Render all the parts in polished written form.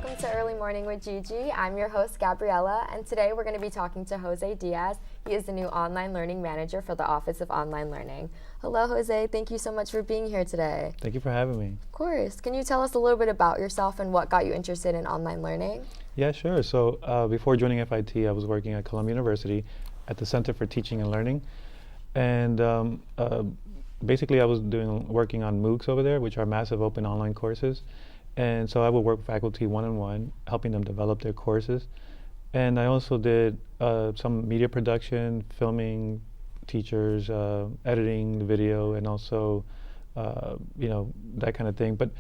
welcome to Early Morning with Gigi. I'm your host, Gabriella, and today we're going to be talking to Jose Diaz. He is the new online learning manager for the Office of Online Learning. Hello, Jose. Thank you so much for being here today. Thank you for having me. Of course. Can you tell us a little bit about yourself and what got you interested in online learning? Yeah, sure. So before joining FIT, I was working at Columbia University at the Center for Teaching and Learning. And basically I was working on MOOCs over there, which are massive open online courses. And so I would work with faculty one-on-one, helping them develop their courses. And I also did some media production, filming teachers, editing the video, and also, that kind of thing. But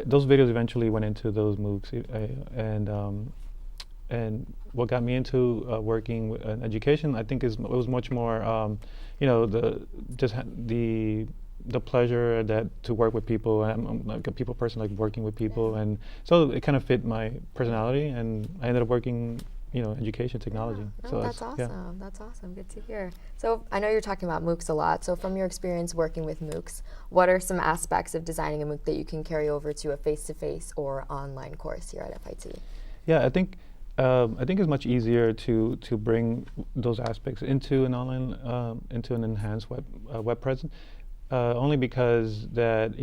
those videos eventually went into those MOOCs. And what got me into working in education, I think, it was much more, the pleasure to work with people. I'm like a people person, like working with people, and so it kind of fit my personality, and I ended up working, education technology. Yeah. So that's awesome. Yeah. That's awesome. Good to hear. So I know you're talking about MOOCs a lot. So from your experience working with MOOCs, what are some aspects of designing a MOOC that you can carry over to a face-to-face or online course here at FIT? Yeah, I think it's much easier to bring those aspects into an online, into an enhanced web presence. Only because the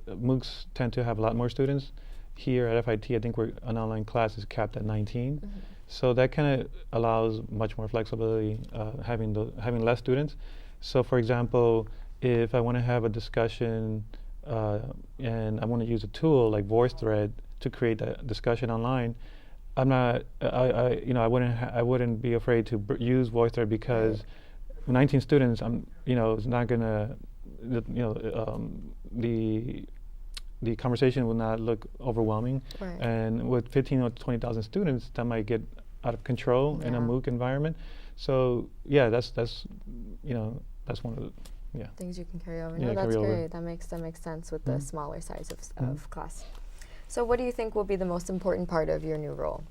MOOCs tend to have a lot more students. Here at FIT, I think an online class is capped at 19. Mm-hmm. So that kind of allows much more flexibility, having less students. So for example, if I want to have a discussion and I want to use a tool like VoiceThread to create that discussion online, I wouldn't be afraid to use VoiceThread, because 19 students, it's not gonna, the conversation will not look overwhelming. Right. And with 15 or 20,000 students, that might get out of control in a MOOC environment. So yeah, that's one of the things you can carry over. Yeah, no, that's great. Over. That makes sense with the smaller size of class. So what do you think will be the most important part of your new role?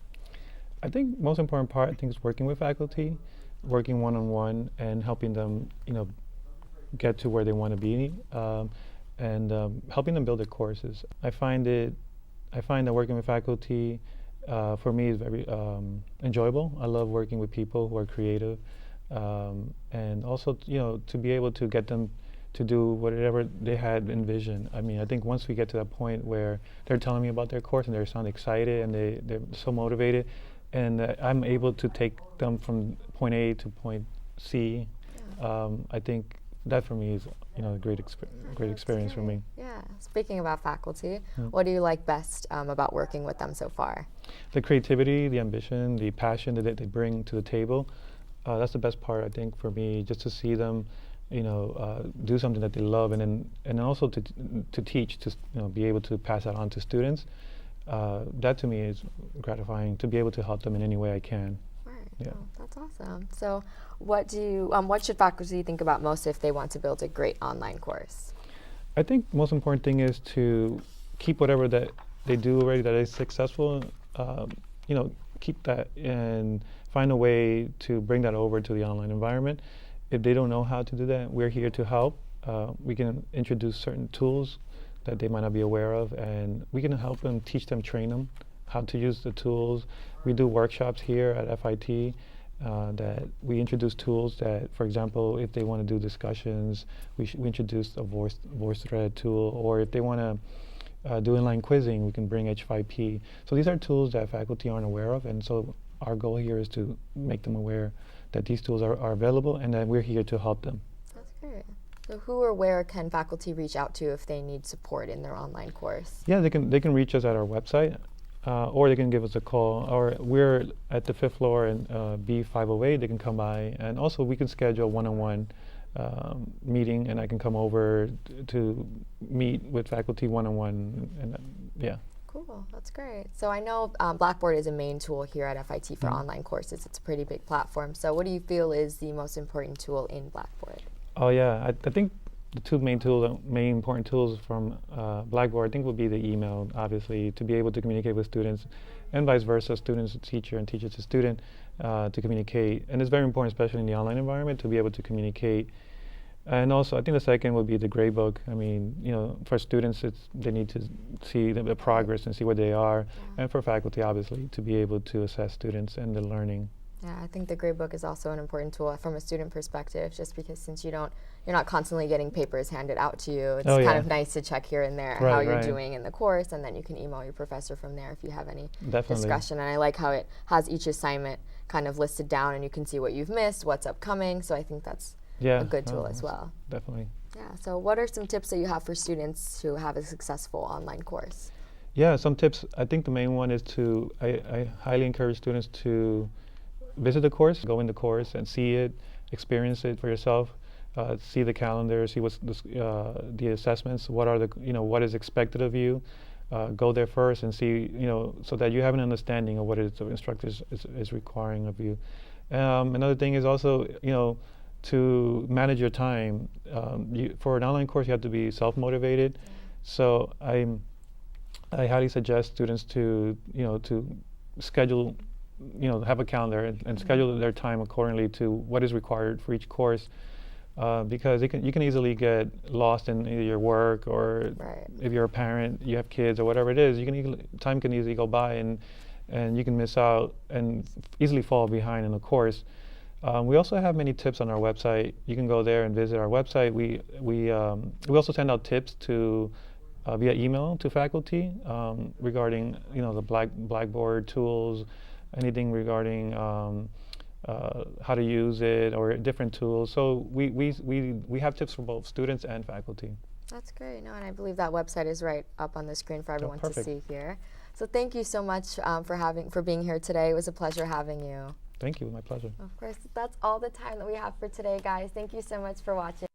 I think most important part, is working with faculty, working one-on-one, and helping them, get to where they want to be, and helping them build their courses. I find that working with faculty, for me, is very enjoyable. I love working with people who are creative, and also, to be able to get them to do whatever they had envisioned. I mean, I think once we get to that point where they're telling me about their course and they sound excited and they're so motivated, and I'm able to take them from point A to point C, I think that for me is a great experience for me. Yeah. Speaking about faculty, what do you like best about working with them so far? The creativity, the ambition, the passion that they bring to the table. That's the best part, I think, for me, just to see them do something that they love, and also to teach, to be able to pass that on to students. That to me is gratifying, to be able to help them in any way I can. Right. Yeah. Oh, that's awesome. So what should faculty think about most if they want to build a great online course? I think most important thing is to keep whatever that they do already that is successful, keep that and find a way to bring that over to the online environment. If they don't know how to do that, we're here to help. We can introduce certain tools that they might not be aware of, and we can help them, teach them, train them how to use the tools. We do workshops here at FIT that we introduce tools that, for example, if they want to do discussions, we introduce a VoiceThread tool, or if they want to do inline quizzing, we can bring H5P. So these are tools that faculty aren't aware of, and so our goal here is to make them aware that these tools are available, and that we're here to help them. That's great. So who or where can faculty reach out to if they need support in their online course? Yeah, they can reach us at our website, or they can give us a call. Or we're at the 5th floor in B508. They can come by, and also we can schedule a one-on-one meeting, and I can come over to meet with faculty one-on-one, and yeah. Cool, that's great. So I know Blackboard is a main tool here at FIT for online courses. It's a pretty big platform. So what do you feel is the most important tool in Blackboard? Oh yeah, I think the two main important tools from Blackboard, I think, would be the email, obviously, to be able to communicate with students, and vice versa, students to teacher and teacher to student, to communicate. And it's very important, especially in the online environment, to be able to communicate And also, I think the second would be the grade book. I mean, you know, for students, they need to see the progress and see where they are, and for faculty, obviously, to be able to assess students and the learning. Yeah, I think the gradebook is also an important tool from a student perspective, just because since you're not constantly getting papers handed out to you, it's kind of nice to check here and there how you're doing in the course, and then you can email your professor from there if you have any discussion. And I like how it has each assignment kind of listed down, and you can see what you've missed, what's upcoming. So I think that's a good tool as well. Definitely. Yeah. So what are some tips that you have for students to have a successful online course? Yeah, some tips. I think the main one is I highly encourage students to visit the course, go in the course and see it, experience it for yourself, see the calendar, see what's the assessments, what is expected of you. Go there first and see, so that you have an understanding of what it is the instructor is requiring of you. Another thing is also, to manage your time. For an online course, you have to be self-motivated. So I highly suggest students to schedule, have a calendar and schedule their time accordingly to what is required for each course, because you can easily get lost in either your work, or if you're a parent, you have kids or whatever it is, time can easily go by and you can miss out and easily fall behind in the course. We also have many tips on our website. You can go there and visit our website. We also send out tips via email to faculty regarding the Blackboard tools, anything regarding how to use it or different tools. So we have tips for both students and faculty. That's great. No, and I believe that website is right up on the screen for everyone to see here. So thank you so much for being here today. It was a pleasure having you. Thank you. My pleasure. Of course, that's all the time that we have for today, guys. Thank you so much for watching.